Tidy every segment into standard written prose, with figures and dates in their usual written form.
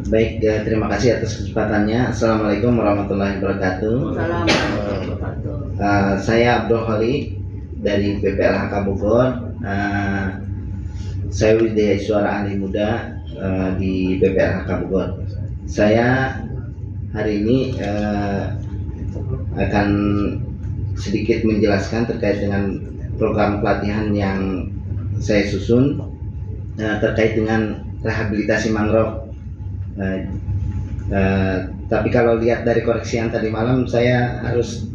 Baik, terima kasih atas kesempatannya. Assalamualaikum warahmatullahi wabarakatuh. Saya Abdul Khalid dari PPLHK Bogor. Saya Widya Suara Ahli Muda di PPLHK Bogor. Saya hari ini akan sedikit menjelaskan terkait dengan program pelatihan yang saya susun terkait dengan rehabilitasi mangrove. Tapi kalau lihat dari koreksi yang tadi malam, saya harus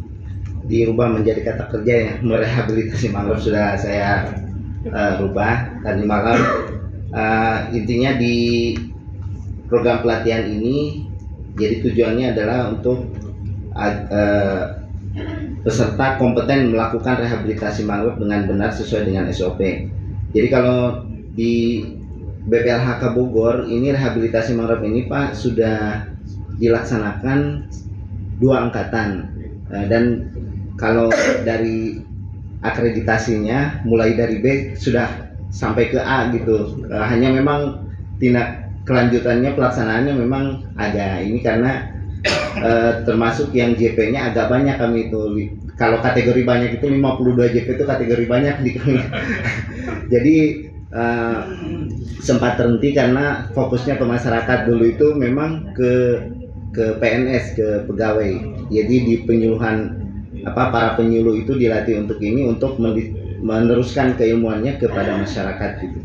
dirubah menjadi kata kerja ya, merehabilitasi mangrove sudah saya rubah tadi malam. Intinya di program pelatihan ini, jadi tujuannya adalah untuk peserta kompeten melakukan rehabilitasi mangrove dengan benar sesuai dengan SOP. Jadi kalau di BPLHK Bogor ini rehabilitasi mangrove ini Pak sudah dilaksanakan 2 angkatan, dan kalau dari akreditasinya mulai dari B sudah sampai ke A gitu. Hanya memang tindak kelanjutannya pelaksanaannya memang agak ini karena termasuk yang JP-nya agak banyak kami itu. Kalau kategori banyak itu 52 JP itu kategori banyak di kami. Jadi sempat terhenti karena fokusnya ke masyarakat dulu, itu memang ke PNS, ke pegawai. Jadi di penyuluhan para penyuluh itu dilatih untuk ini, untuk meneruskan keilmuannya kepada masyarakat gitu.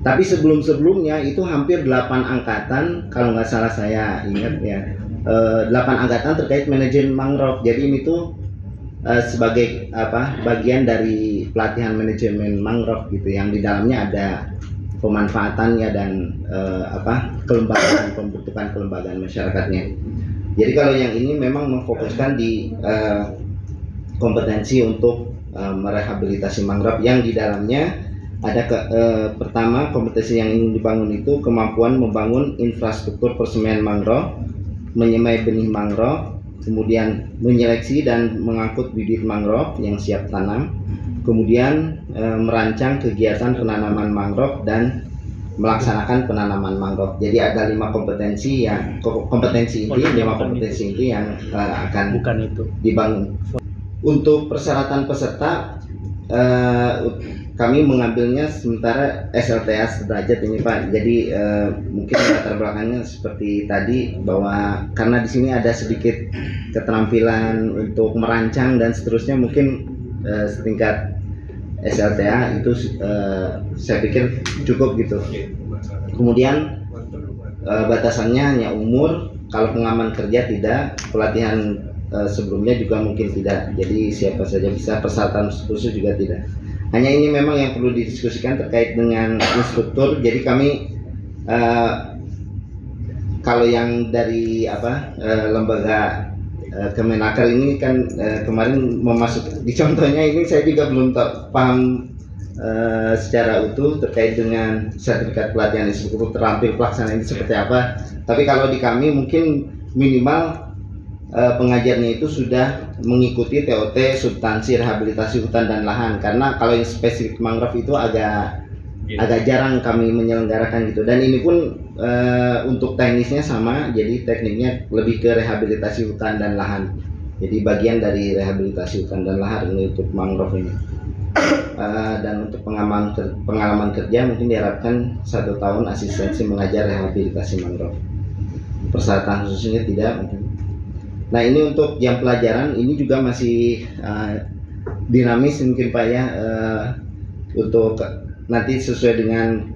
Tapi sebelumnya itu hampir 8 angkatan kalau nggak salah saya ingat ya, 8 angkatan terkait manajemen mangrove. Jadi ini tuh sebagai bagian dari pelatihan manajemen mangrove gitu, yang di dalamnya ada pemanfaatannya dan kelembagaan, pembentukan kelembagaan masyarakatnya. Jadi kalau yang ini memang memfokuskan di kompetensi untuk merehabilitasi mangrove, yang di dalamnya ada pertama, kompetensi yang ingin dibangun itu kemampuan membangun infrastruktur persemaian mangrove, menyemai benih mangrove, kemudian menyeleksi dan mengangkut bibit mangrove yang siap tanam, kemudian merancang kegiatan penanaman mangrove dan melaksanakan penanaman mangrove. Jadi ada 5 kompetensi yang kompetensi inti yang akan dibangun. Untuk persyaratan peserta, kami mengambilnya sementara SLTA sederajat ini Pak. Jadi mungkin latar belakangnya seperti tadi, bahwa karena di sini ada sedikit keterampilan untuk merancang dan seterusnya, mungkin setingkat SLTA itu saya pikir cukup gitu. Kemudian batasannya hanya umur, kalau pengalaman kerja tidak, pelatihan sebelumnya juga mungkin tidak. Jadi siapa saja bisa, persyaratan khusus juga tidak. Hanya ini memang yang perlu didiskusikan terkait dengan instruktur. Jadi kami kalau yang dari lembaga Kemenaker ini kan kemarin memasuk di contohnya ini, saya juga belum paham secara utuh terkait dengan sertifikat pelatihan instruktur terampil pelaksana ini seperti apa. Tapi kalau di kami mungkin minimal pengajarnya itu sudah mengikuti TOT substansi rehabilitasi hutan dan lahan, karena kalau yang spesifik mangrove itu agak jarang kami menyelenggarakan gitu. Dan ini pun untuk teknisnya sama, jadi tekniknya lebih ke rehabilitasi hutan dan lahan. Jadi bagian dari rehabilitasi hutan dan lahan ini untuk mangrove ini. Dan untuk pengalaman kerja mungkin diharapkan 1 tahun asistensi mengajar rehabilitasi mangrove. Persyaratan khususnya tidak mungkin. Nah, ini untuk jam pelajaran ini juga masih dinamis mungkin Pak ya, untuk nanti sesuai dengan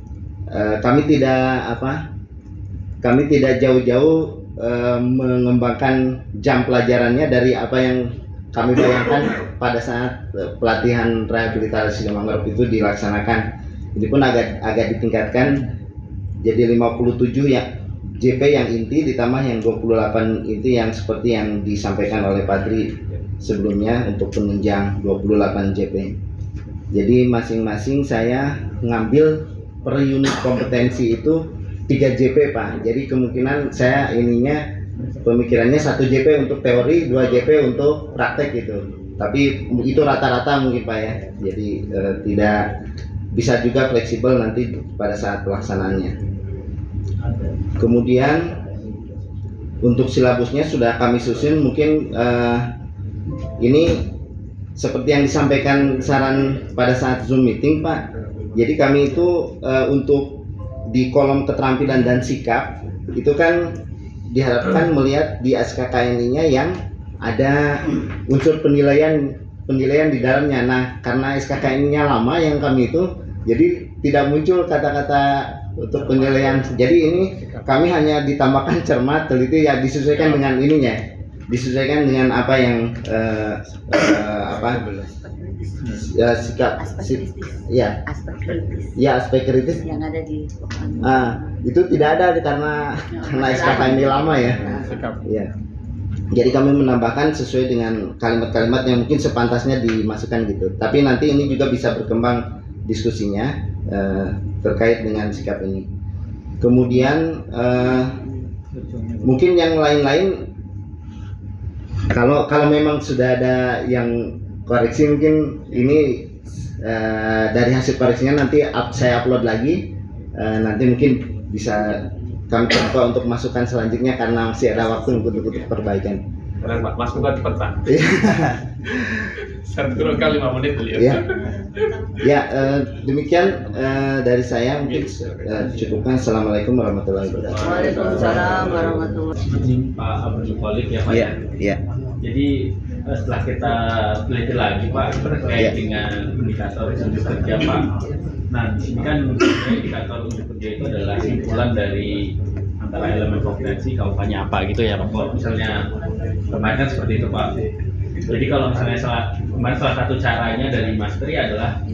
kami tidak jauh-jauh mengembangkan jam pelajarannya dari apa yang kami bayangkan pada saat pelatihan rehabilitasi mangrove itu dilaksanakan. Ini pun agak ditingkatkan jadi 57 ya JP yang inti, ditambah yang 28 inti yang seperti yang disampaikan oleh Padri sebelumnya untuk penunjang 28 JP. Jadi masing-masing saya ngambil per unit kompetensi itu 3 JP Pak. Jadi kemungkinan saya pemikirannya 1 JP untuk teori, 2 JP untuk praktek gitu. Tapi itu rata-rata mungkin Pak ya. Jadi tidak bisa juga fleksibel nanti pada saat pelaksanaannya. Kemudian untuk silabusnya sudah kami susun. Mungkin ini seperti yang disampaikan saran pada saat Zoom meeting, Pak. Jadi kami itu untuk di kolom keterampilan dan sikap itu kan diharapkan melihat di SKKNI-nya yang ada unsur penilaian di dalamnya. Nah, karena SKKNI-nya lama yang kami itu, jadi tidak muncul kata-kata untuk penilaian. Jadi ini kami hanya ditambahkan cermat, teliti, ya disesuaikan dengan ininya, disesuaikan dengan apa yang sikap, aspek kritis yang ada di itu tidak ada karena SKK ini lama ya. Ya. Jadi kami menambahkan sesuai dengan kalimat-kalimat yang mungkin sepantasnya dimasukkan gitu. Tapi nanti ini juga bisa berkembang diskusinya terkait dengan sikap ini. Kemudian mungkin yang lain-lain, kalau memang sudah ada yang koreksi, mungkin ini dari hasil koreksinya nanti saya upload lagi, nanti mungkin bisa kami coba untuk masukan selanjutnya karena masih ada waktu untuk perbaikan. Keren Pak, Mas bukan cepat Pak. Satu kali 5 menit beliau. Ya, demikian dari saya, mungkin cukupkan. Assalamualaikum warahmatullahi wabarakatuh. Waalaikumsalam warahmatullahi wabarakatuh. Pak Abdul Khalik ya Pak. Ya. Jadi setelah kita teliti lagi Pak terkait dengan indikator unjuk kerja Pak. Nah di sini kan indikator unjuk kerja itu adalah simpulan dari antara elemen kompetensi KUK-nya apa gitu ya Pak. Kalau misalnya kemarin kan seperti itu Pak. Jadi kalau misalnya salah satu caranya dari Mas Tri adalah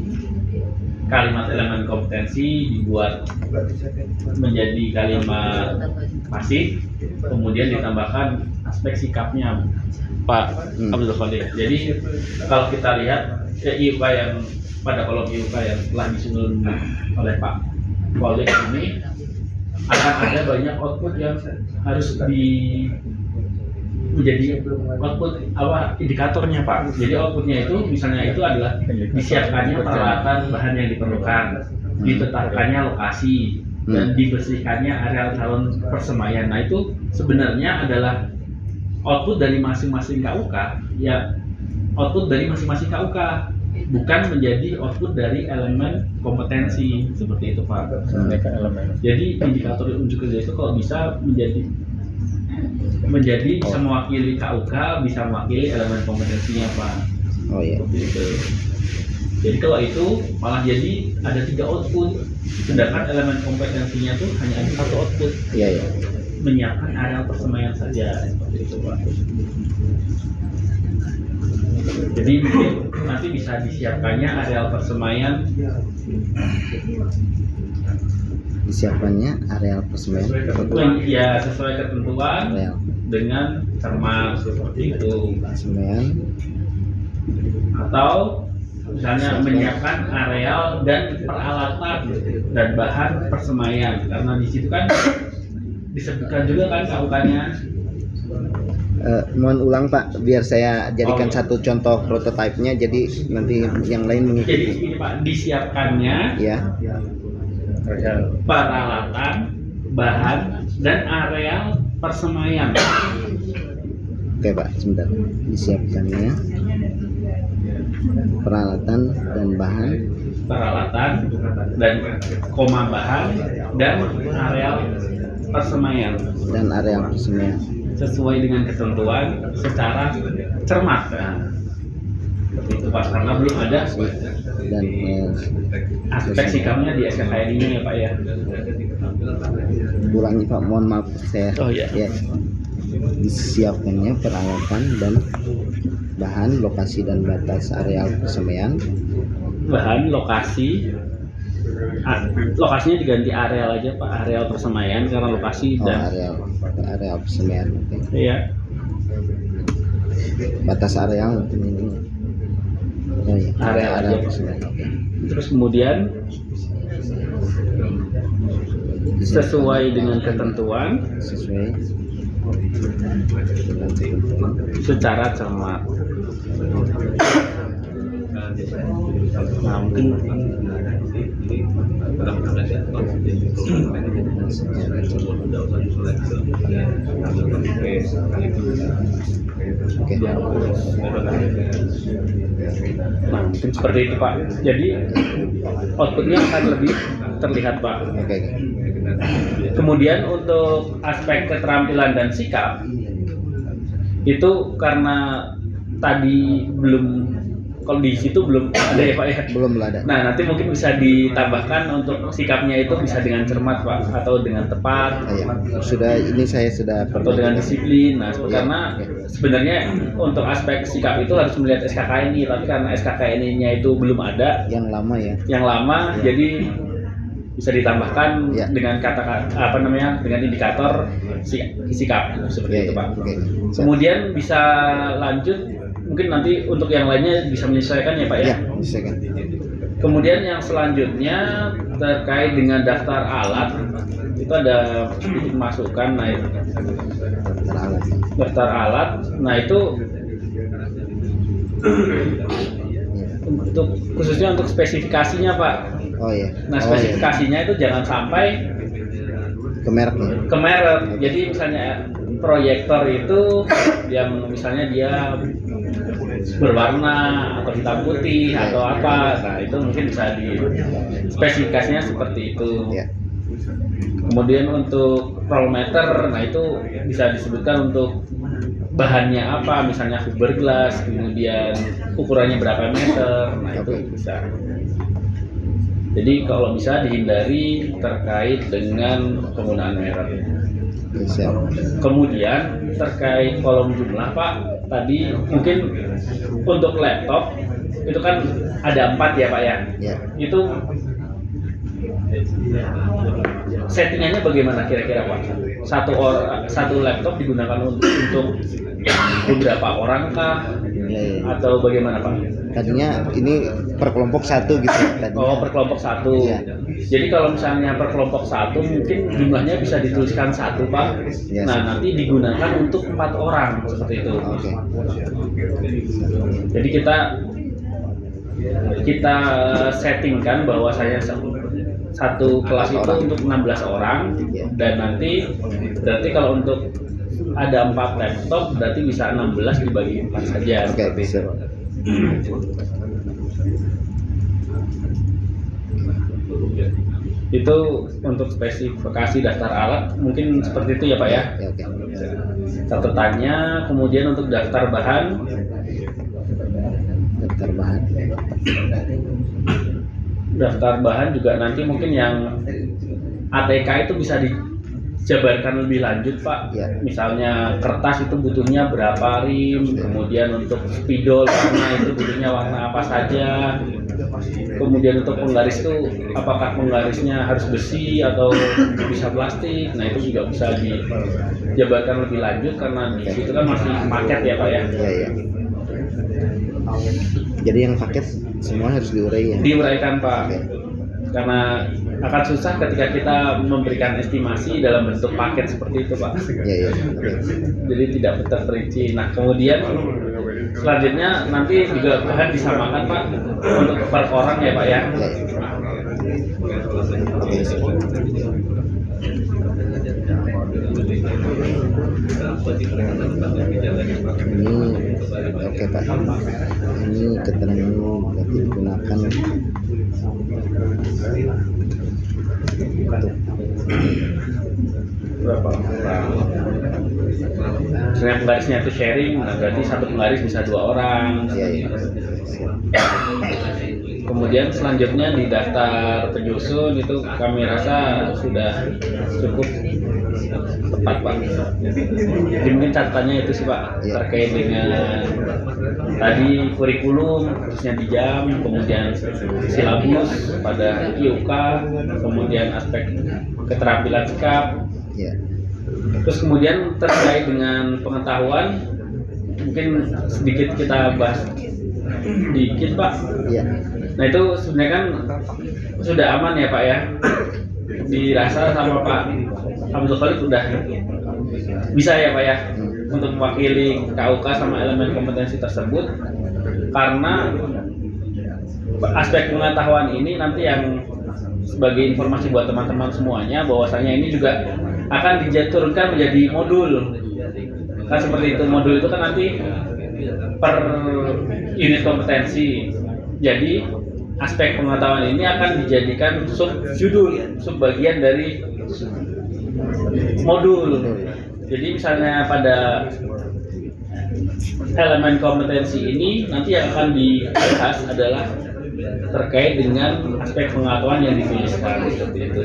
kalimat elemen kompetensi dibuat menjadi kalimat pasif, kemudian ditambahkan aspek sikapnya Pak Abdul Khalik. Jadi kalau kita lihat IUK yang pada kolom IUK yang telah disusun oleh Pak Khalik ini akan ada banyak output yang harus menjadi output indikatornya Pak. Jadi outputnya itu misalnya itu adalah disiapkannya peralatan bahan yang diperlukan, ditetapkannya lokasi, dan dibersihkannya areal calon persemaian. Nah itu sebenarnya adalah output dari masing-masing KUK, ya output dari masing-masing KUK, bukan menjadi output dari elemen kompetensi seperti itu Pak. Jadi indikator unjuk kerja itu kalau bisa menjadi bisa mewakili KUK, bisa mewakili elemen kompetensinya Pak. Oh iya. Jadi kalau itu malah jadi ada 3 output, sedangkan elemen kompetensinya tuh hanya ada 1 output. Iya. Menyiapkan areal persemaian saja seperti itu Pak. Jadi nanti bisa disiapkannya areal persemaian. Disiapkannya areal persemaian. Ya sesuai ketentuan Areal dengan cermat seperti itu. persemaian. Atau misalnya menyiapkan areal dan peralatan dan bahan persemaian, karena di situ kan disebutkan juga kan KUK-nya. Mohon ulang Pak, biar saya jadikan satu contoh prototipenya, jadi nanti yang lain mengikuti. Jadi ini Pak, disiapkannya Ya. peralatan, bahan dan areal persemaian. Oke Pak, sebentar. Disiapkannya peralatan dan bahan bahan dan areal persemaian sesuai dengan ketentuan secara cermat. Nah, seperti itu Pak, karena belum ada dan aspek sikapnya di SKKNI-nya ya Pak ya. ulangi Pak, mohon maaf saya. Oh iya. Ya. Disiapkannya peralatan dan bahan, lokasi dan batas areal persemaian. Bahan, lokasinya diganti areal aja Pak, areal persemaian karena lokasi dan areal persemaian. Iya. Batas areal ini. Oh iya, Areal persemaian. Terus kemudian sesuai dengan ketentuan secara cermat. Nah, mungkin Oke. Nah, mungkin seperti itu Pak. Jadi outputnya akan lebih terlihat Pak. Oke. Kemudian untuk aspek keterampilan dan sikap itu karena tadi kalau di situ belum ada ya Pak ya. Belum ada. Nah, nanti mungkin bisa ditambahkan untuk sikapnya itu bisa dengan cermat Pak, atau dengan tepat, Iya. Saya sudah atau dengan disiplin. Nah, Iya. karena sebenarnya untuk aspek sikap itu harus melihat SKKNI, tapi karena SKKNI-nya itu belum ada, yang lama ya. jadi bisa ditambahkan Iya. dengan dengan indikator sikap seperti Iya, itu Pak. oke. Kemudian bisa lanjut, mungkin nanti untuk yang lainnya bisa menyesuaikan ya Pak ya. Iya, bisa kan. Kemudian yang selanjutnya terkait dengan daftar alat, itu ada sedikit masukan. Nah, itu daftar alat. Nah, itu khususnya untuk spesifikasinya Pak. Oh iya. Nah, spesifikasinya itu jangan sampai Ke mereknya. ke merek. Jadi misalnya proyektor itu yang misalnya dia berwarna atau hitam putih atau apa, nah itu mungkin bisa di spesifikasinya seperti itu. Iya. Kemudian untuk rollmeter, nah itu bisa disebutkan untuk bahannya apa, misalnya fiberglass, kemudian ukurannya berapa meter, nah itu bisa. Jadi kalau bisa dihindari terkait dengan penggunaan merek. Bisa. Kemudian terkait kolom jumlah Pak, tadi mungkin untuk laptop itu kan ada 4 ya Pak ya. Ya. Itu settingannya bagaimana kira-kira Pak? Satu laptop digunakan untuk beberapa orang kah? Ya. Atau bagaimana Pak? Tadinya ini per kelompok satu gitu. Tadinya. Oh, per kelompok satu. Iya. Jadi kalau misalnya per kelompok satu mungkin jumlahnya bisa dituliskan 1 Pak. Iya, Nah, nanti digunakan untuk 4 orang seperti itu. Oke. Jadi kita settingkan bahwa saya satu kelas itu untuk 16 orang, dan nanti berarti kalau untuk ada 4 laptop berarti bisa 16 dibagi 4 saja. Oke, bisa. Itu untuk spesifikasi daftar alat mungkin seperti itu ya Pak ya. Ya, oke. Catatannya, kemudian untuk daftar bahan, Daftar bahan. juga nanti mungkin yang ATK itu bisa dijabarkan lebih lanjut Pak. Ya. Misalnya kertas itu butuhnya berapa rim, kemudian untuk spidol warna itu butuhnya warna apa saja. Kemudian untuk penggaris itu apakah penggarisnya harus besi atau bisa plastik. Nah, itu juga bisa dijabarkan lebih lanjut karena di situ kan masih paket ya Pak ya. Ya, ya. Jadi yang paket semua harus diurai ya. Diuraikan Pak. Oke. Karena akan susah ketika kita memberikan estimasi dalam bentuk paket seperti itu Pak. Ya, ya. Oke. Jadi tidak terperinci. Nah, kemudian selanjutnya nanti juga bahan disamakan Pak untuk per orang ya Pak ya. Ya, ya. Oke. Ini oke Pak. Ini keterangan dapat digunakan Berapa orang? Misalnya penggarisnya itu sharing, nah berarti satu penggaris bisa 2 orang. Ya, ya. Kemudian selanjutnya di daftar penyusun itu kami rasa sudah cukup tepat Pak. Jadi mungkin catatannya itu sih Pak, Ya. terkait dengan tadi kurikulum khususnya di jam, kemudian silabus pada IUK, kemudian aspek keterampilan sikap. Ya. Terus kemudian terkait dengan pengetahuan mungkin sedikit kita bahas dikit Pak. Ya. Nah itu sebenarnya kan sudah aman ya Pak ya, dirasa sama Pak Abdul Khalid udah bisa ya Pak ya untuk mewakili KUK sama elemen kompetensi tersebut, karena aspek pengetahuan ini nanti yang sebagai informasi buat teman-teman semuanya bahwasanya ini juga akan diturunkan menjadi modul kan seperti itu. Modul itu kan nanti per unit kompetensi. Jadi aspek pengetahuan ini akan dijadikan sub bagian dari modul. Jadi misalnya pada elemen kompetensi ini nanti yang akan dibahas adalah terkait dengan aspek pengetahuan yang dituliskan seperti itu.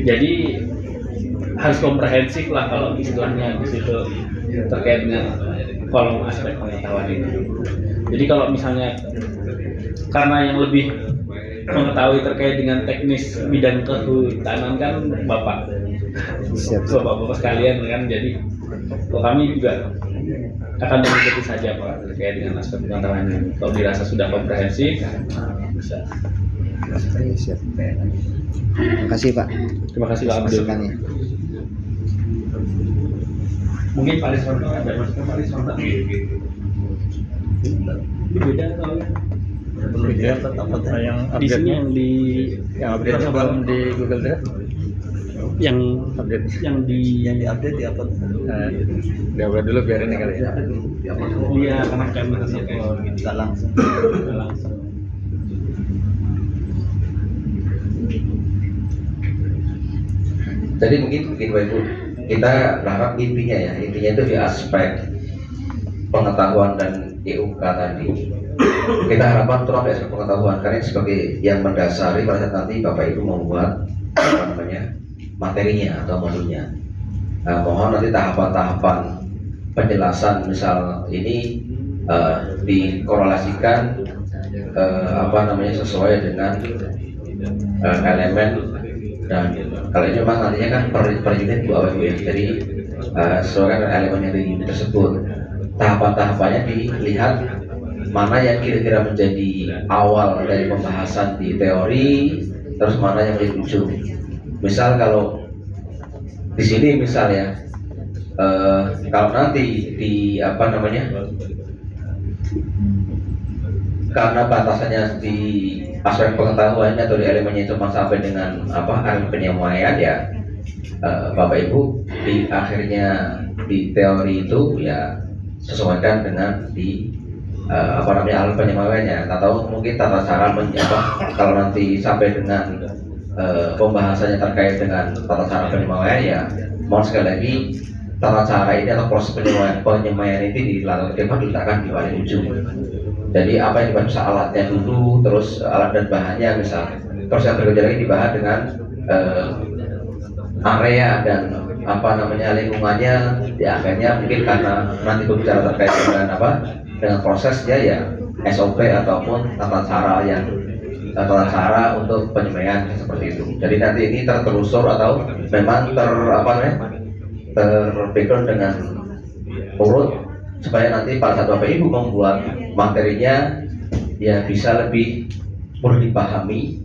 Jadi harus komprehensif lah kalau istilahnya di situ terkait dengan kolom aspek pengetahuan itu. Jadi kalau misalnya karena yang lebih mengetahui terkait dengan teknis bidang kehutanan kan bapak sekalian kan, jadi kami juga akan mengikuti saja Pak terkait dengan aspek pengetahuan ini. Kalau dirasa sudah komprehensif bisa. Siap. Terima kasih Pak. Terima kasih Pak Abdul. Masukannya. Mungkin Pak Riswanto ada masukan Pak Riswanto. Ini beda soalnya. Beda apa yang Di sini yang update sebelum di Google Drive yang update yang di update di upload diupload dulu biar ini kali ya dia karena kami nggak langsung langsung. Jadi mungkin Bapak Ibu, kita berharap intinya itu di aspek pengetahuan dan EUK tadi. Kita harapkan terus di aspek pengetahuan karena ini sebagai yang mendasari pada saat nanti Bapak Ibu membuat materinya atau modulnya. Mohon nanti tahapan-tahapan penjelasan misal ini dikorelasikan sesuai dengan elemen, dan kalau ini memang nantinya kan per unit Bu Awe ya. Jadi sesuai dengan elemen yang di unit tersebut. Tahapan-tahapannya dilihat mana yang kira-kira menjadi awal dari pembahasan di teori, terus mana yang menjadi ujung. Misal kalau di sini misalnya kalau nanti di karena batasannya di aspek pengetahuannya atau di elemennya cuma sampai dengan elemen penyemuaian ya, Bapak Ibu di akhirnya di teori itu ya sesuaikan dengan di alat penyemuaiannya, atau mungkin tata cara kalau nanti sampai dengan pembahasannya terkait dengan tata cara penyemuaian ya, mohon sekali lagi tata cara ini atau proses penyemuaian ini diletakkan di paling ujung. Jadi apa yang dibahas alatnya dulu, terus alat dan bahannya misal, terus yang berikutnya lagi dibahas dengan area dan lingkungannya. Di akhirnya mungkin karena nanti berbicara terkait dengan prosesnya ya SOP ataupun tata cara untuk penyemaian seperti itu. Jadi nanti ini tertelusur atau memang terbackground dengan urut supaya nanti pada saat Bapak Ibu membuat materinya ya bisa lebih mudah dipahami.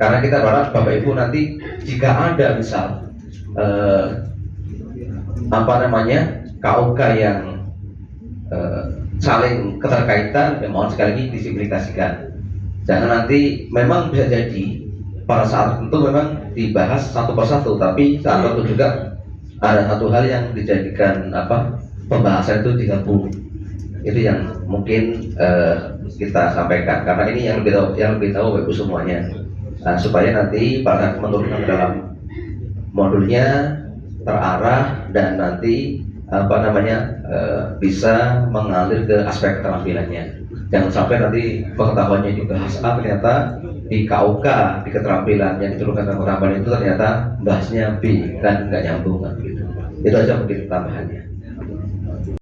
Karena kita berharap Bapak Ibu nanti jika ada misal KUK yang saling keterkaitan, ya mohon sekali lagi disimplifikasikan. Jangan nanti memang bisa jadi pada saat itu memang dibahas satu persatu, tapi saat itu juga ada satu hal yang dijadikan pembahasan itu digabung. Itu yang mungkin kita sampaikan karena ini yang lebih tahu Bapak Ibu semuanya. Supaya nanti pada menurunkan dalam modulnya terarah dan nanti bisa mengalir ke aspek keterampilannya. Jangan sampai nanti pengetahuannya dibahas ternyata di KUK di keterampilan yang diturunkan ke keterampilan itu ternyata bahasnya B, kan nggak nyambung kan gitu. Itu aja mungkin tambahannya.